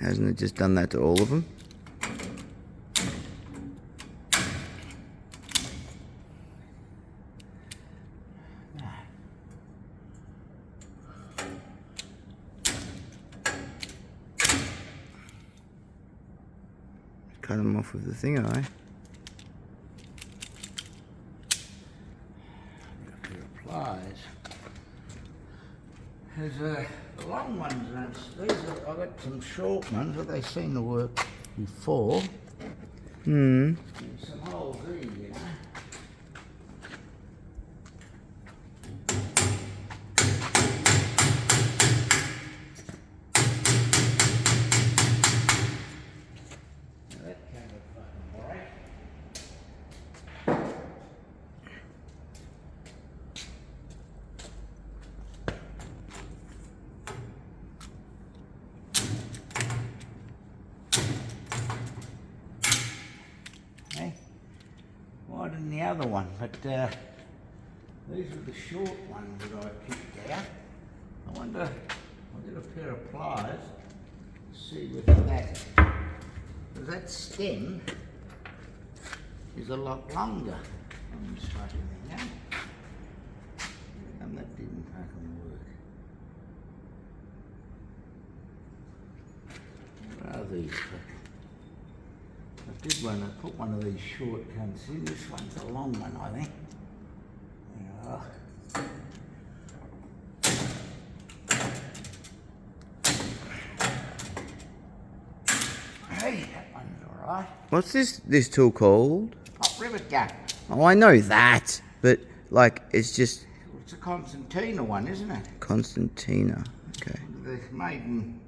Hasn't it just done that to all of them? Cut them off with the thing, eh? Pliers. There's the long ones. These I've got some short ones, but they seem to work before. Hmm. There's some holes here, you know. More than the other one, but these are the short ones that I picked out. I wonder, I'll get a pair of pliers to see whether that stem is a lot longer. I'm just fucking there. And that didn't fucking work. What are these fucking? I put one of these short ones in. This one's a long one, I think. Yeah. Hey, that one's alright. What's this tool called? Pop rivet gun. Oh, I know that, but like it's just It's a Constantina one, isn't it? Constantina. Okay. They've made them.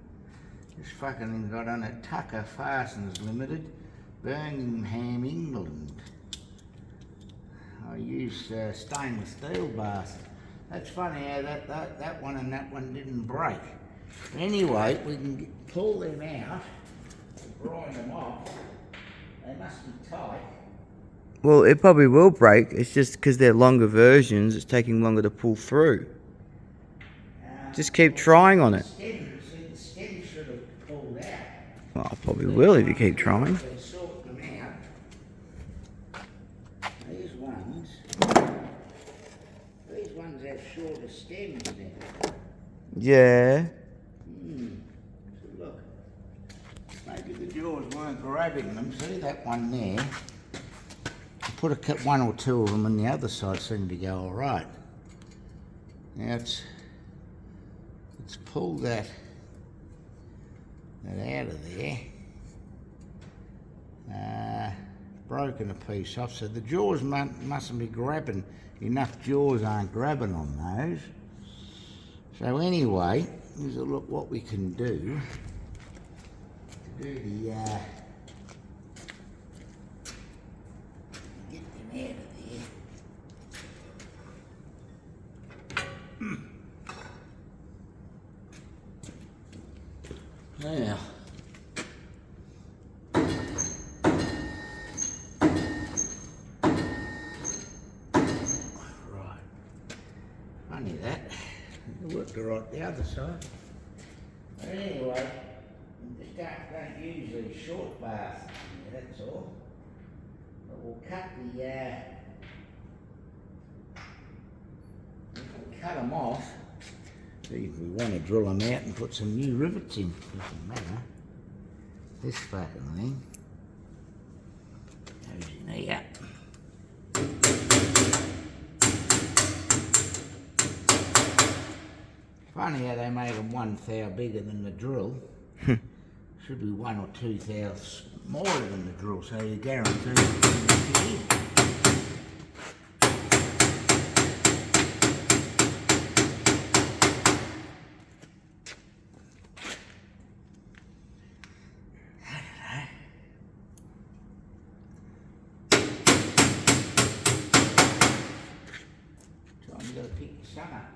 This fucking thing got on it. Tucker Fasteners Limited. Birmingham, England. I use stainless steel bars. That's funny how that one and that one didn't break. But anyway, we can pull them out and grind them off. They must be tight. Well, it probably will break. It's just because they're longer versions, it's taking longer to pull through. Just keep trying on it. The stem should have pulled out. Well, I probably will if you keep trying. These ones have shorter stems now. Yeah. So look, maybe the jaws weren't grabbing them. See that one there? I put one or two of them on the other side, seemed to go all right. Now it's pulled that out of there. Broken a piece off, so the jaws mustn't be grabbing. Enough jaws aren't grabbing on those. So anyway, here's a look what we can do to do the get them out of there. Now. Funny that. It worked all right the other side. But anyway, just don't use these short bars. That's all. But we'll cut cut them off. See if we want to drill them out and put some new rivets in. Doesn't matter. This fucking thing goes in here. Funny how they made them 1 thou bigger than the drill. Should be 1 or 2 thou smaller than the drill, so you're guaranteed to fit in. So I'm going to pick your son up.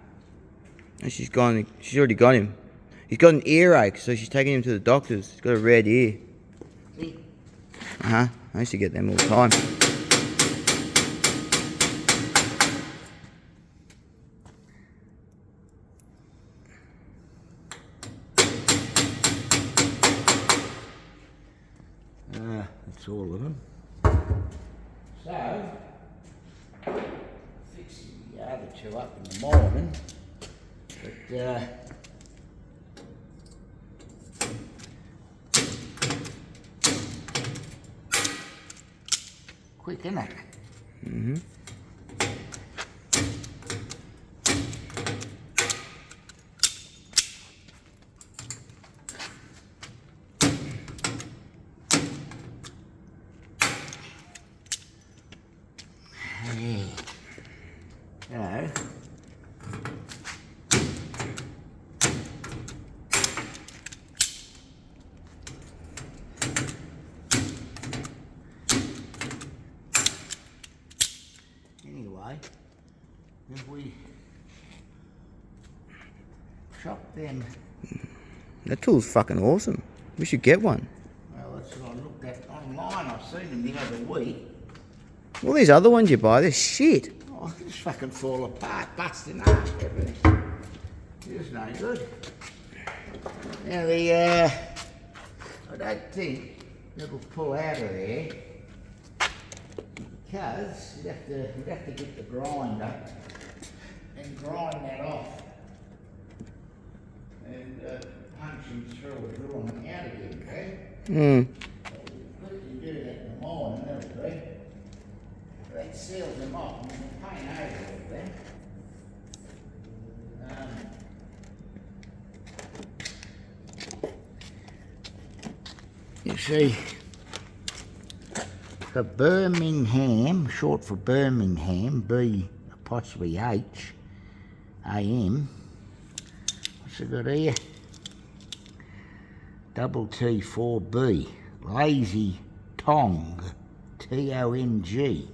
And she's already got him. He's got an earache, so she's taking him to the doctor's. He's got a red ear. See? I used to get them all the time. that's all of them. So, fixing the other two up in the morning, but quick, isn't it? Mm-hmm. Yeah. Anyway, if we chop them, That tool's fucking awesome. We should get one. well, that's what I looked at online. I've seen them the other week. All these other ones you buy, they're shit. Oh, they just fucking fall apart, busting up, everything. It's no good. Now I don't think it'll pull out of there because you'd have to get the grinder and grind that off and punch them through and drill them out again, okay? Mm. So we'll quickly do that in the morning, that'll be. That seals them off and we'll paint over all that. You see, the Birmingham, short for Birmingham, B''H, AM. What's it got here? Double T4B, Lazy Tong, TONG.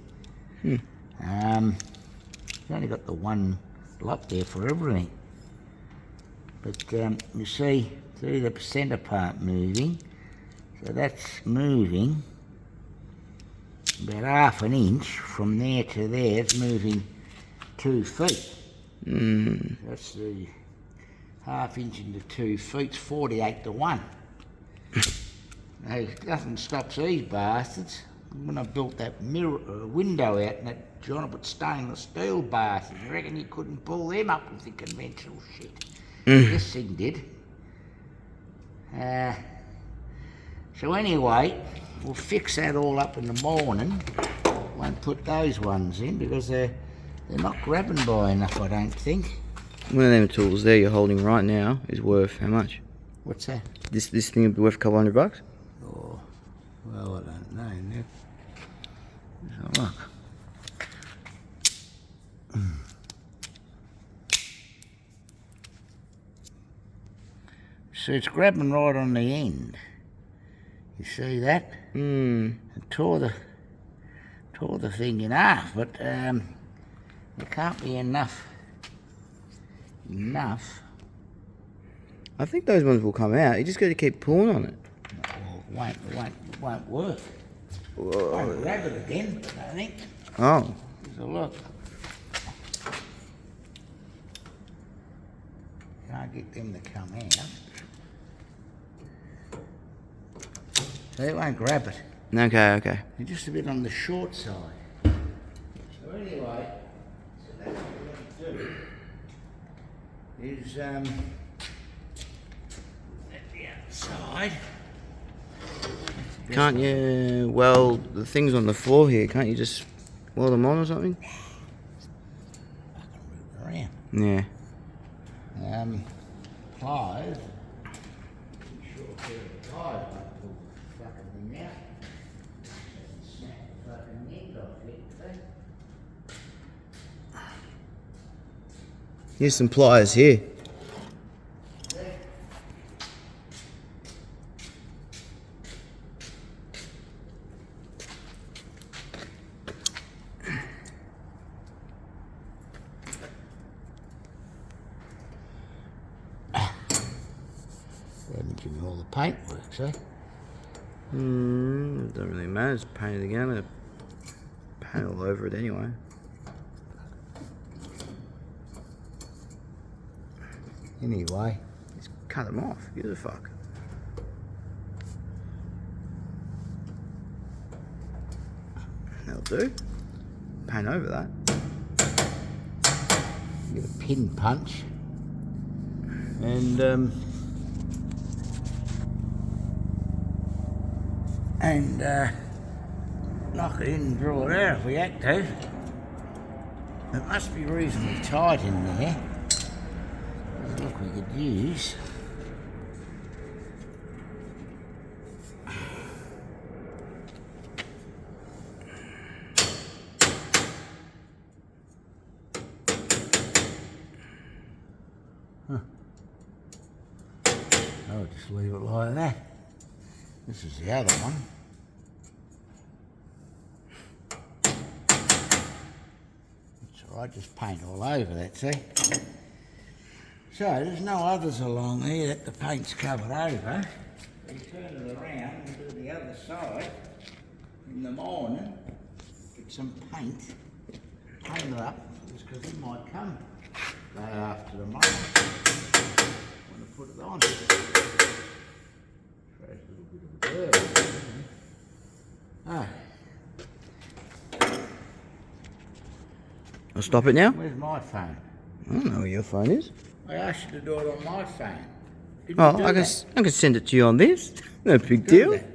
It's only got the one lot there for everything. But you see the centre part moving. So that's moving about half an inch from there to there. It's moving 2 feet. That's the half inch into 2 feet. It's 48 to 1. Now, nothing stops these bastards. When I built that window out in that John, I put stainless steel bastards. I reckon you couldn't pull them up with the conventional shit. This thing did. So anyway, we'll fix that all up in the morning. Won't put those ones in because they're not grabbing by enough, I don't think. One of them tools there you're holding right now is worth how much? What's that? This thing would be worth a couple $100. Oh, well, I don't know now. Let's have a look. So it's grabbing right on the end. You see that? It tore the thing in half, but there can't be enough. I think those ones will come out. You just got to keep pulling on it. Well, it won't work. Won't grab it again, I think. Oh. Here's a look. Can't get them to come out. So it won't grab it. Okay. They're just a bit on the short side. So anyway, so that's what we're going to do is at the outside. Can't you weld the things on the floor here? Can't you just weld them on or something? Around. Yeah. Pliers. Sure, a pair of pliers won't pull the fucking thing out. Snap the fucking end off it, Here's some pliers here. They haven't given me all the paint works, eh? It doesn't really matter. It's painted again. I'm gonna paint all over it anyway. Anyway, Just cut them off. Give a fuck. That'll do. Paint over that. Get a pin punch. And knock it in and draw it out if we had to. It must be reasonably tight in there. Look, we could use. I'll just leave it like that. This is the other one. It's alright, just paint all over that, see? So, there's no others along here that the paint's covered over. We turn it around and do the other side in the morning. Get some paint it up, just because it might come day after tomorrow. Want to put it on. Throws a little bit of a blur. Ah. I'll stop it now. Where's my phone? I don't know where your phone is. I asked you to do it on my phone. Didn't Oh, you do I that? can send it to you on this. No big Do deal. that.